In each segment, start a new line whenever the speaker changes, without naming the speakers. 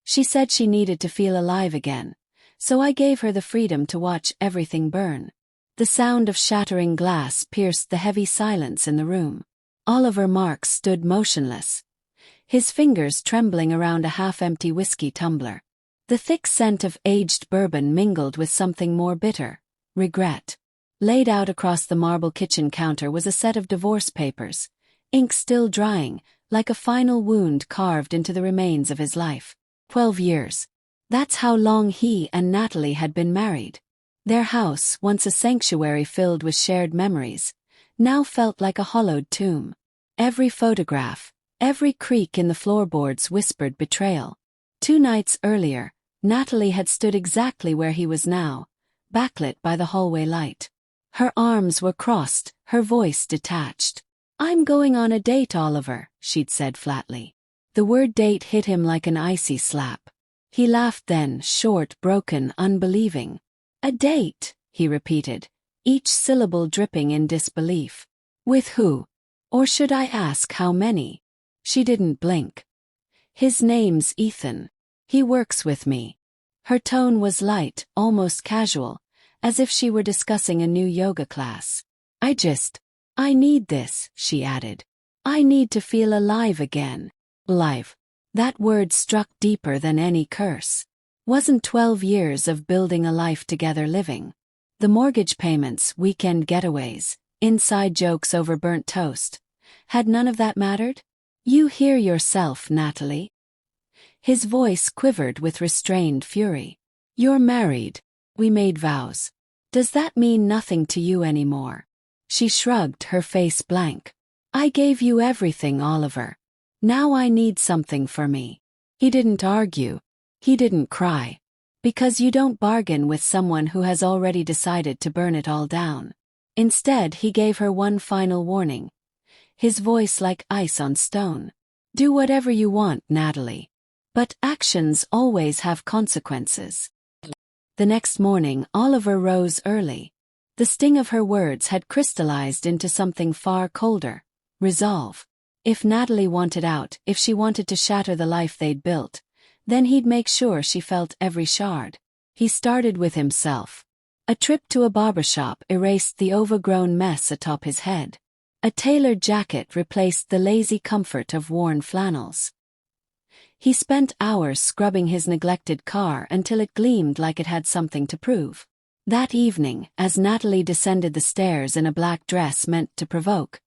She said she needed to feel alive again, so I gave her the freedom to watch everything burn. The sound of shattering glass pierced the heavy silence in the room. Oliver Marks stood motionless, his fingers trembling around a half-empty whiskey tumbler. The thick scent of aged bourbon mingled with something more bitter, regret. Laid out across the marble kitchen counter was a set of divorce papers, ink still drying, like a final wound carved into the remains of his life. 12 years. That's how long he and Natalie had been married. Their house, once a sanctuary filled with shared memories, now felt like a hollowed tomb. Every photograph, every creak in the floorboards whispered betrayal. 2 nights earlier, Natalie had stood exactly where he was now, backlit by the hallway light. Her arms were crossed, her voice detached. "I'm going on a date, Oliver," she'd said flatly. The word date hit him like an icy slap. He laughed then, short, broken, unbelieving. "A date," he repeated, each syllable dripping in disbelief. "With who? Or should I ask how many?" She didn't blink. "His name's Ethan. He works with me." Her tone was light, almost casual, as if she were discussing a new yoga class. I need this," she added. "I need to feel alive again." Alive. That word struck deeper than any curse. Wasn't 12 years of building a life together living? The mortgage payments, weekend getaways, inside jokes over burnt toast. Had none of that mattered? "You hear yourself, Natalie." His voice quivered with restrained fury. "You're married. We made vows. Does that mean nothing to you anymore?" She shrugged, her face blank. "I gave you everything, Oliver. Now I need something for me." He didn't argue. He didn't cry. Because you don't bargain with someone who has already decided to burn it all down. Instead, he gave her one final warning, his voice like ice on stone. "Do whatever you want, Natalie. But actions always have consequences." The next morning, Oliver rose early. The sting of her words had crystallized into something far colder: resolve. If Natalie wanted out, if she wanted to shatter the life they'd built, then he'd make sure she felt every shard. He started with himself. A trip to a barbershop erased the overgrown mess atop his head. A tailored jacket replaced the lazy comfort of worn flannels. He spent hours scrubbing his neglected car until it gleamed like it had something to prove. That evening, as Natalie descended the stairs in a black dress meant to provoke,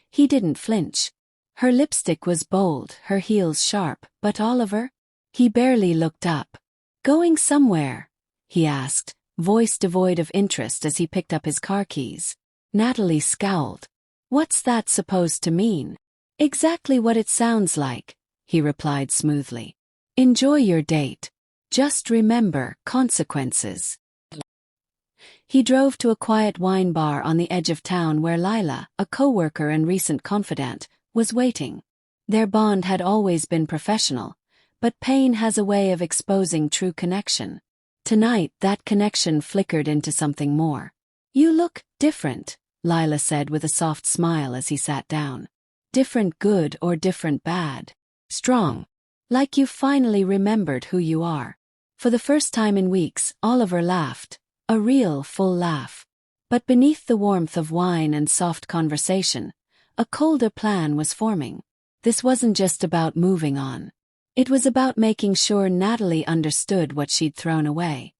he didn't flinch. Her lipstick was bold, her heels sharp, but Oliver? He barely looked up. "Going somewhere?" he asked, voice devoid of interest as he picked up his car keys. Natalie scowled. "What's that supposed to mean?" "Exactly what it sounds like," he replied smoothly. "Enjoy your date. Just remember, consequences." He drove to a quiet wine bar on the edge of town where Lila, a co-worker and recent confidant, was waiting. Their bond had always been professional, but pain has a way of exposing true connection. Tonight, that connection flickered into something more. "You look different," Lila said with a soft smile as he sat down. "Different good or different bad?" "Strong. Like you finally remembered who you are." For the first time in weeks, Oliver laughed. A real, full laugh. But beneath the warmth of wine and soft conversation, a colder plan was forming. This wasn't just about moving on. It was about making sure Natalie understood what she'd thrown away.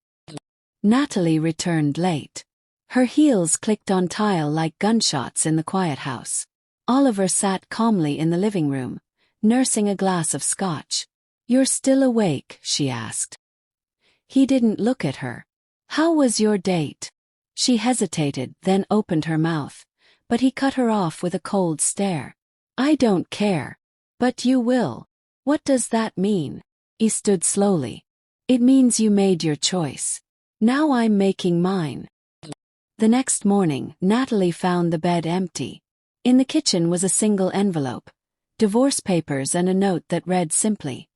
Natalie returned late. Her heels clicked on tile like gunshots in the quiet house. Oliver sat calmly in the living room, nursing a glass of scotch. "You're still awake?" she asked. He didn't look at her. "How was your date?" She hesitated, then opened her mouth, but he cut her off with a cold stare. "I don't care. But you will." "What does that mean?" He stood slowly. "It means you made your choice. Now I'm making mine." The next morning, Natalie found the bed empty. In the kitchen was a single envelope, divorce papers and a note that read simply,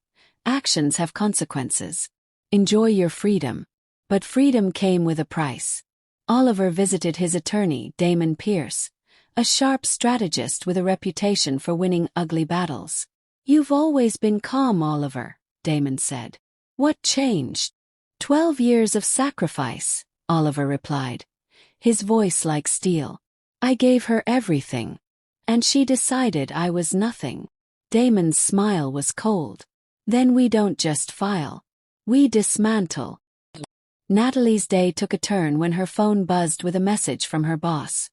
"Actions have consequences. Enjoy your freedom." But freedom came with a price. Oliver visited his attorney, Damon Pierce, a sharp strategist with a reputation for winning ugly battles. "You've always been calm, Oliver," Damon said. What changed? 12 years of sacrifice, Oliver replied, his voice like steel. I gave her everything. And she decided I was nothing. Damon's smile was cold. Then we don't just file. We dismantle. Natalie's day took a turn when her phone buzzed with a message from her boss.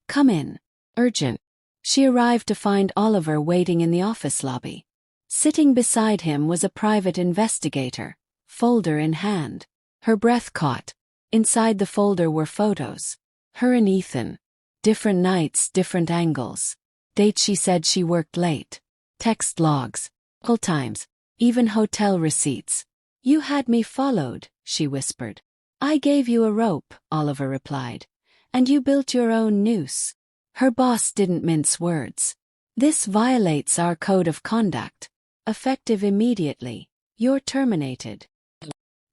Come in. Urgent. She arrived to find Oliver waiting in the office lobby. Sitting beside him was a private investigator, folder in hand. Her breath caught. Inside the folder were photos. Her and Ethan. Different nights, different angles. Dates she said she worked late. Text logs. All times. Even hotel receipts. You had me followed, she whispered. I gave you a rope, Oliver replied. And you built your own noose. Her boss didn't mince words. This violates our code of conduct. Effective immediately. You're terminated.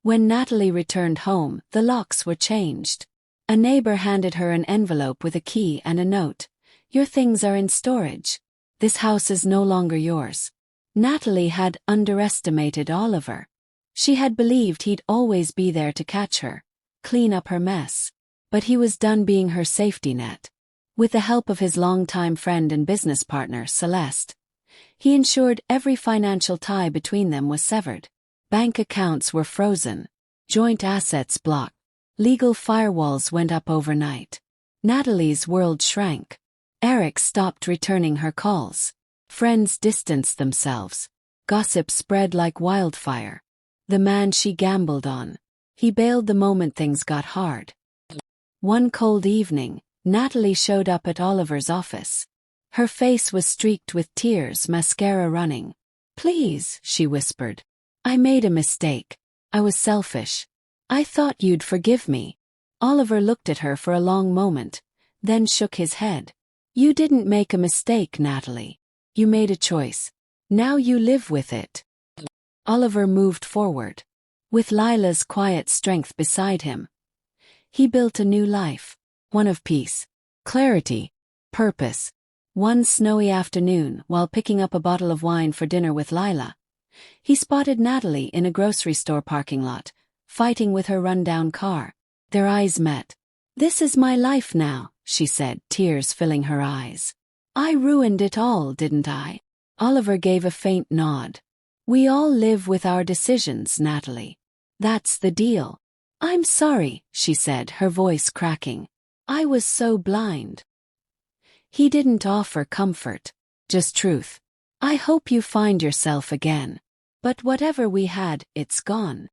When Natalie returned home, the locks were changed. A neighbor handed her an envelope with a key and a note. Your things are in storage. This house is no longer yours. Natalie had underestimated Oliver. She had believed he'd always be there to catch her, clean up her mess. But he was done being her safety net. With the help of his longtime friend and business partner, Celeste, he ensured every financial tie between them was severed. Bank accounts were frozen. Joint assets blocked. Legal firewalls went up overnight. Natalie's world shrank. Eric stopped returning her calls. Friends distanced themselves. Gossip spread like wildfire. The man she gambled on. He bailed the moment things got hard. One cold evening, Natalie showed up at Oliver's office. Her face was streaked with tears, mascara running. Please, she whispered. I made a mistake. I was selfish. I thought you'd forgive me. Oliver looked at her for a long moment, then shook his head. You didn't make a mistake, Natalie. You made a choice. Now you live with it. Oliver moved forward. With Lila's quiet strength beside him, he built a new life. One of peace, clarity, purpose. One snowy afternoon, while picking up a bottle of wine for dinner with Lila, he spotted Natalie in a grocery store parking lot, fighting with her rundown car. Their eyes met. This is my life now, she said, tears filling her eyes. I ruined it all, didn't I? Oliver gave a faint nod. We all live with our decisions, Natalie. That's the deal. I'm sorry, she said, her voice cracking. I was so blind. He didn't offer comfort, just truth. I hope you find yourself again. But whatever we had, it's gone.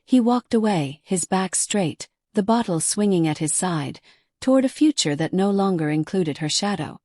He walked away, his back straight, the bottle swinging at his side, toward a future that no longer included her shadow.